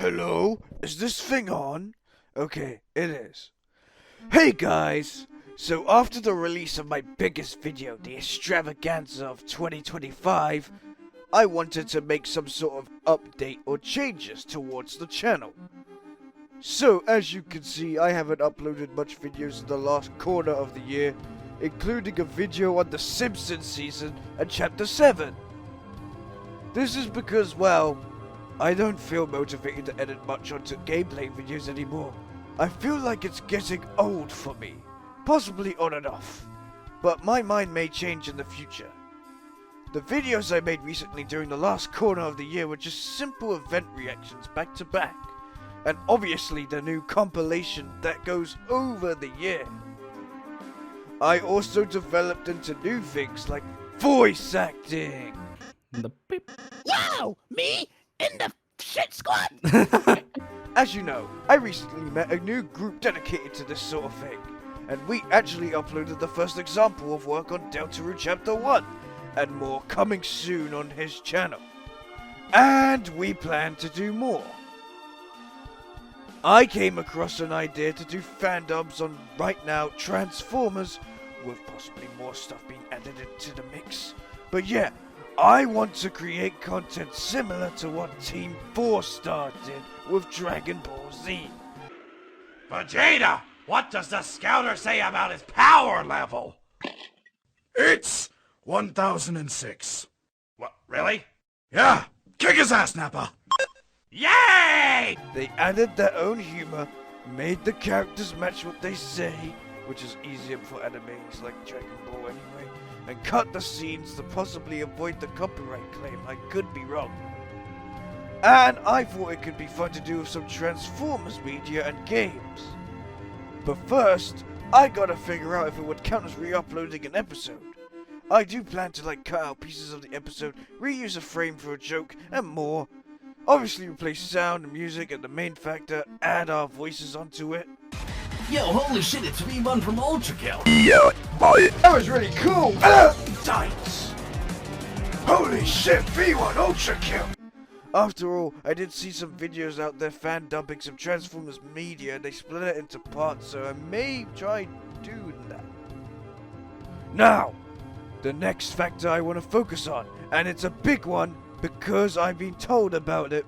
Hello? Is this thing on? Okay, it is. Hey guys! So after the release of my biggest video, the extravaganza of 2025, I wanted to make some sort of update or changes towards the channel. So as you can see, I haven't uploaded much videos in the last quarter of the year, including a video on the Simpsons season and Chapter 7. This is because, well, I don't feel motivated to edit much onto gameplay videos anymore. I feel like it's getting old for me, possibly on and off, but my mind may change in the future. The videos I made recently during the last quarter of the year were just simple event reactions back to back, and obviously the new compilation that goes over the year. I also developed into new things like voice acting. The beep. Wow, me in the shit squad? As you know, I recently met a new group dedicated to this sort of thing, and we actually uploaded the first example of work on Deltarune Chapter 1, and more coming soon on his channel. And we plan to do more. I came across an idea to do fandubs on right now Transformers, with possibly more stuff being added into the mix. But yeah, I want to create content similar to what Team 4 Star did with Dragon Ball Z. Vegeta, what does the scouter say about his power level? It's 1006. What, really? Yeah, kick his ass, Nappa. Yay! They added their own humor, made the characters match what they say, which is easier for animes like Dragon Ball anyway, and cut the scenes to possibly avoid the copyright claim. I could be wrong. And I thought it could be fun to do with some Transformers media and games. But first, I gotta figure out if it would count as re-uploading an episode. I do plan to cut out pieces of the episode, reuse a frame for a joke, and more. Obviously replace sound and music and the main factor, add our voices onto it. Yo, holy shit, it's V1 from Ultra Kill. That was really cool! Dice! Holy shit, V1 Ultra Kill! After all, I did see some videos out there fan dubbing some Transformers media and they split it into parts, so I may try doing that. Now, the next factor I want to focus on, and it's a big one because I've been told about it.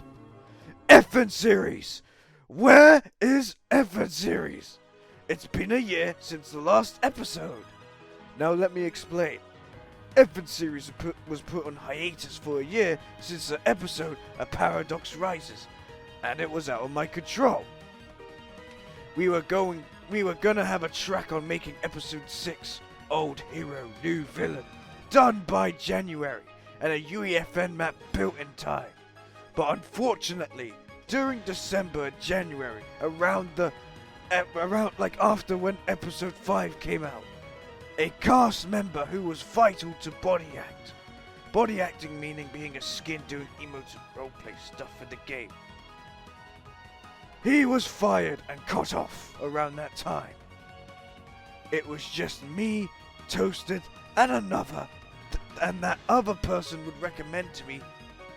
FN Series! Where is FN Series? It's been a year since the last episode. Now let me explain. FN Series was put on hiatus for a year since the episode A Paradox Rises, and it was out of my control. We were gonna have a track on making episode 6, Old Hero, New Villain, done by January, and a UEFN map built in time. But unfortunately, during December and January, around after when episode 5 came out, a cast member who was vital to body act. Body acting meaning being a skin doing emotes and roleplay stuff in the game. He was fired and cut off around that time. It was just me, Toasted, and and that other person would recommend to me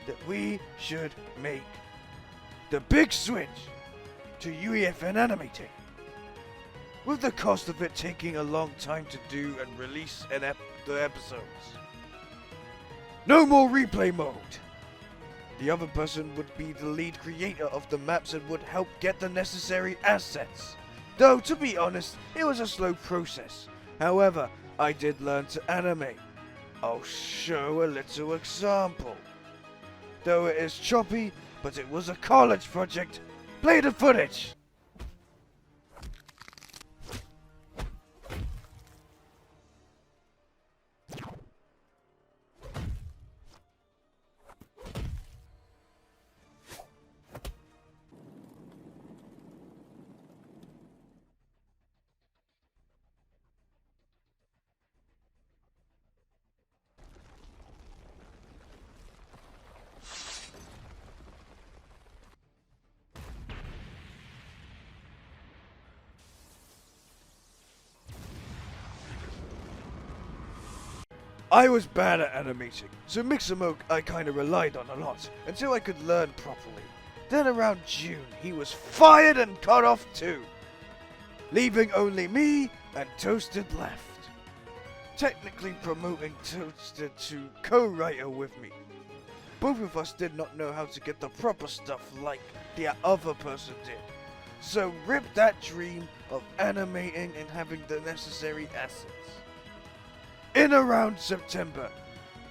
that we should make the big switch to UEFN animating, with the cost of it taking a long time to do and release the episodes. No more replay mode. The other person would be the lead creator of the maps and would help get the necessary assets. Though, to be honest, it was a slow process. However, I did learn to animate. I'll show a little example. Though it is choppy, but it was a college project. Play the footage! I was bad at animating, so Mixamoke I kinda relied on a lot, until I could learn properly. Then around June, he was fired and cut off too, leaving only me and Toasted left. Technically promoting Toasted to co-writer with me. Both of us did not know how to get the proper stuff like the other person did. So rip that dream of animating and having the necessary assets. In around September,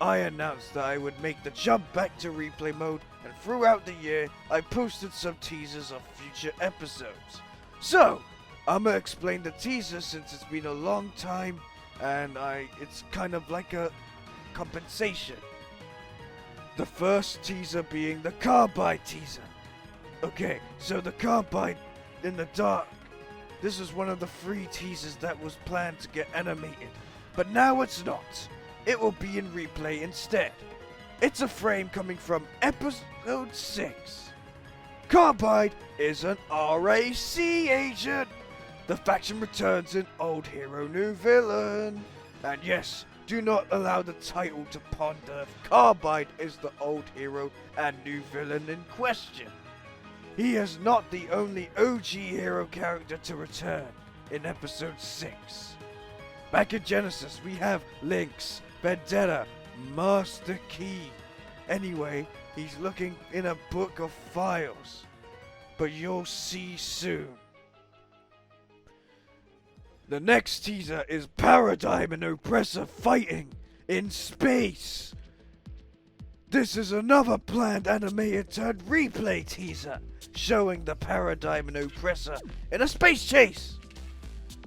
I announced that I would make the jump back to replay mode, and throughout the year, I posted some teasers of future episodes. So, I'ma explain the teaser since it's been a long time, and it's kind of like a compensation. The first teaser being the Carbide teaser. Okay, so the Carbide in the dark. This is one of the 3 teasers that was planned to get animated, but now it's not. It will be in replay instead. It's a frame coming from episode 6. Carbide is an RAC agent. The faction returns in old hero, new villain. And yes, do not allow the title to ponder if Carbide is the old hero and new villain in question. He is not the only OG hero character to return in episode 6. Back in Genesis, we have Lynx, Vendetta, Master Key. Anyway, he's looking in a book of files. But you'll see soon. The next teaser is Paradigm and Oppressor fighting in space. This is another planned animated turned replay teaser, showing the Paradigm and Oppressor in a space chase.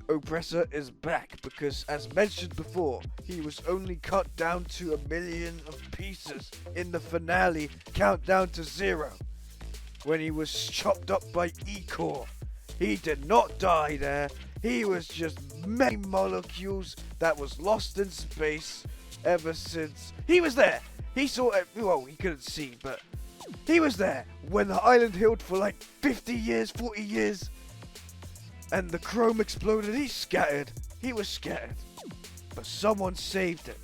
Oppressor is back because, as mentioned before, he was only cut down to 1 million of pieces in the finale Countdown to Zero, when he was chopped up by E-Core. He did not die there. He was just many molecules that was lost in space ever since. He was there. He saw it. Well, he couldn't see, but he was there when the island healed for like 50 years, 40 years. And the chrome exploded. He scattered. He was scattered. But someone saved him.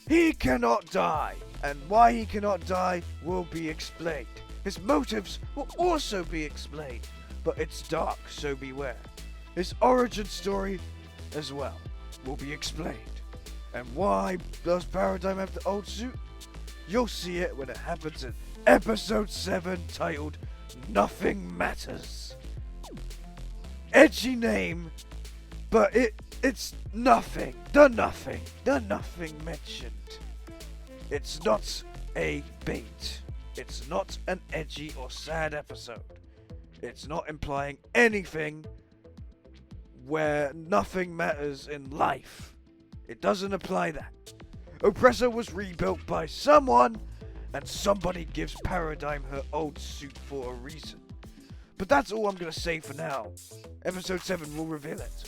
He cannot die. And why he cannot die will be explained. His motives will also be explained. But it's dark, so beware. His origin story as well will be explained. And why does Paradigm have the old suit? You'll see it when it happens in episode 7, titled Nothing Matters. Edgy name, but it's nothing. The nothing mentioned. It's not a bait. It's not an edgy or sad episode. It's not implying anything where nothing matters in life. It doesn't apply that. Oppressor was rebuilt by someone, and somebody gives Paradigm her old suit for a reason. But that's all I'm gonna say for now. Episode 7 will reveal it.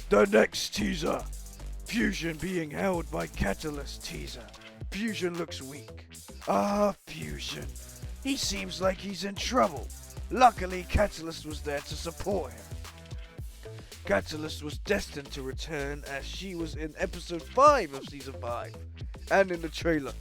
The next teaser. Fusion being held by Catalyst teaser. Fusion looks weak. Fusion. He seems like he's in trouble. Luckily, Catalyst was there to support him. Catalyst was destined to return as she was in episode 5 of season 5 and in the trailer.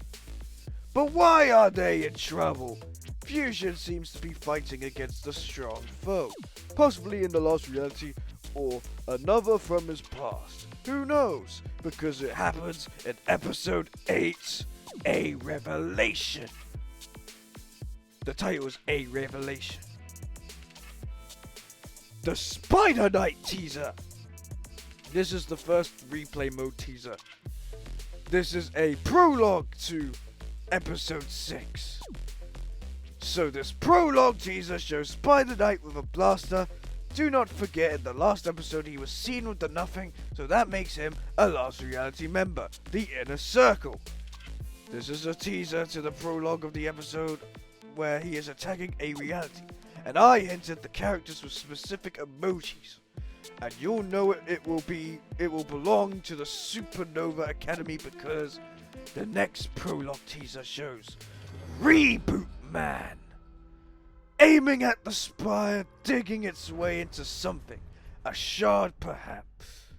But why are they in trouble? Fusion seems to be fighting against a strong foe, possibly in the Lost Reality or another from his past. Who knows? Because it happens in episode 8, A Revelation. The title is A Revelation. The Spider Knight teaser. This is the first replay mode teaser. This is a prologue to episode 6. So this prologue teaser shows Spider Knight with a blaster. Do not forget, in the last episode he was seen with the Nothing, so that makes him a Lost Reality member, the Inner Circle. This is a teaser to the prologue of the episode where he is attacking a reality. And I hinted the characters with specific emojis. And you'll know it will belong to the Supernova Academy because the next prologue teaser shows Reboot Man. Aiming at the spire, digging its way into something. A shard perhaps.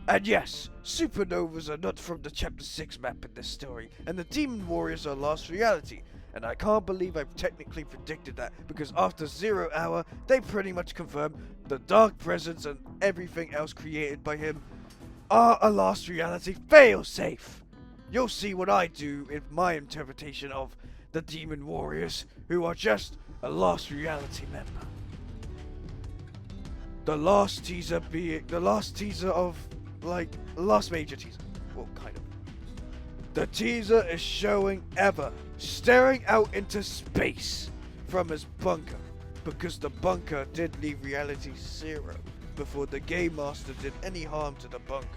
And yes, supernovas are not from the Chapter 6 map in this story, and the Demon Warriors are lost reality. And I can't believe I've technically predicted that, because after 0 Hour, they pretty much confirmed the Dark Presence and everything else created by him are a lost reality failsafe. You'll see what I do in my interpretation of the Demon Warriors, who are just a lost reality member. The last teaser being the last teaser of, like, last major teaser. Well, kind of. The teaser is showing Eva staring out into space from his bunker, because the bunker did leave Reality Zero before the Game Master did any harm to the bunker.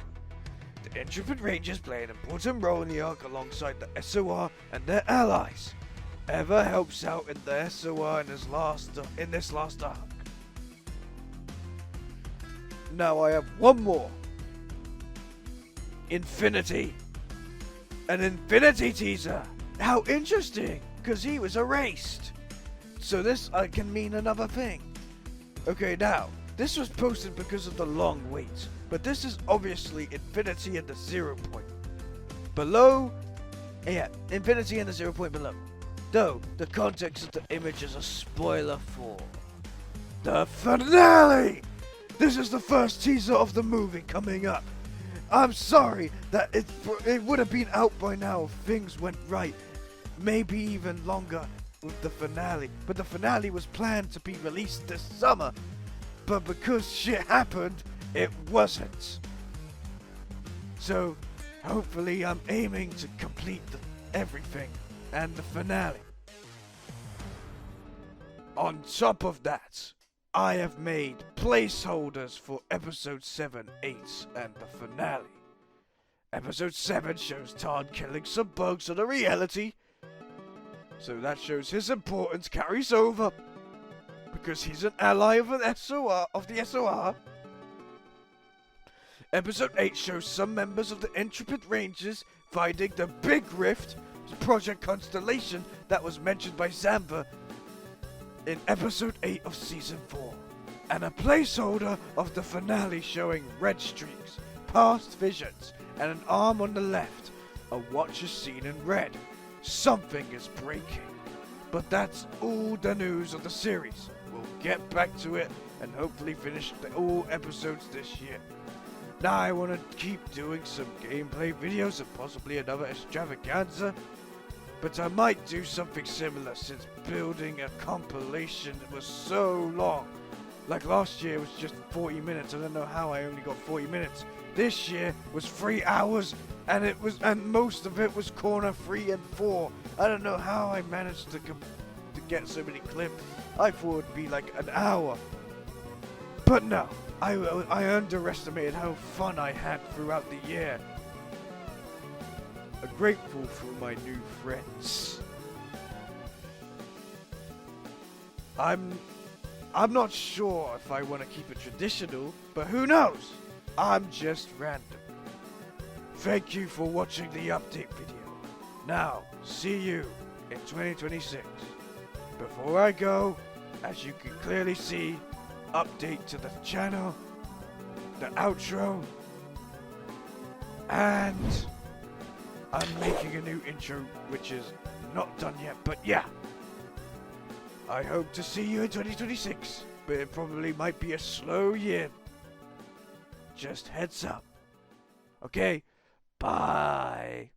The Intrepid Rangers play an important role in the arc alongside the SOR and their allies. Eva helps out in the SOR in this last arc. Now I have one more. Infinity. An Infinity teaser. How interesting, because he was erased. So this can mean another thing. Okay, now, this was posted because of the long wait, but this is obviously Infinity and the 0 point. Below, yeah, Infinity and the 0 point below. Though, the context of the image is a spoiler for the finale! This is the first teaser of the movie coming up. I'm sorry that it would have been out by now if things went right. Maybe even longer with the finale. But the finale was planned to be released this summer. But because shit happened, it wasn't. So, hopefully I'm aiming to complete everything and the finale. On top of that, I have made placeholders for episode 7, 8, and the finale. Episode 7 shows Todd killing some bugs on a reality, so that shows his importance carries over, because he's an ally of the SOR. Episode 8 shows some members of the Intrepid Rangers finding the Big Rift, Project Constellation that was mentioned by Zamba in episode 8 of season 4, and a placeholder of the finale showing red streaks, past visions, and an arm on the left. A watch is seen in red. Something is breaking. But that's all the news of the series. We'll get back to it and hopefully finish all episodes this year. Now I want to keep doing some gameplay videos and possibly another extravaganza. But I might do something similar since building a compilation was so long. Like last year was just 40 minutes. I don't know how I only got 40 minutes. This year was 3 hours and most of it was corner 3 and 4. I don't know how I managed to get so many clips. I thought it'd be like an hour. But no, I underestimated how fun I had throughout the year. I'm grateful for my new friends. I'm not sure if I want to keep it traditional, but who knows? I'm just random. Thank you for watching the update video. Now, see you in 2026. Before I go, as you can clearly see, update to the channel, the outro, and I'm making a new intro, which is not done yet, but yeah. I hope to see you in 2026, but it probably might be a slow year. Just heads up. Okay, bye.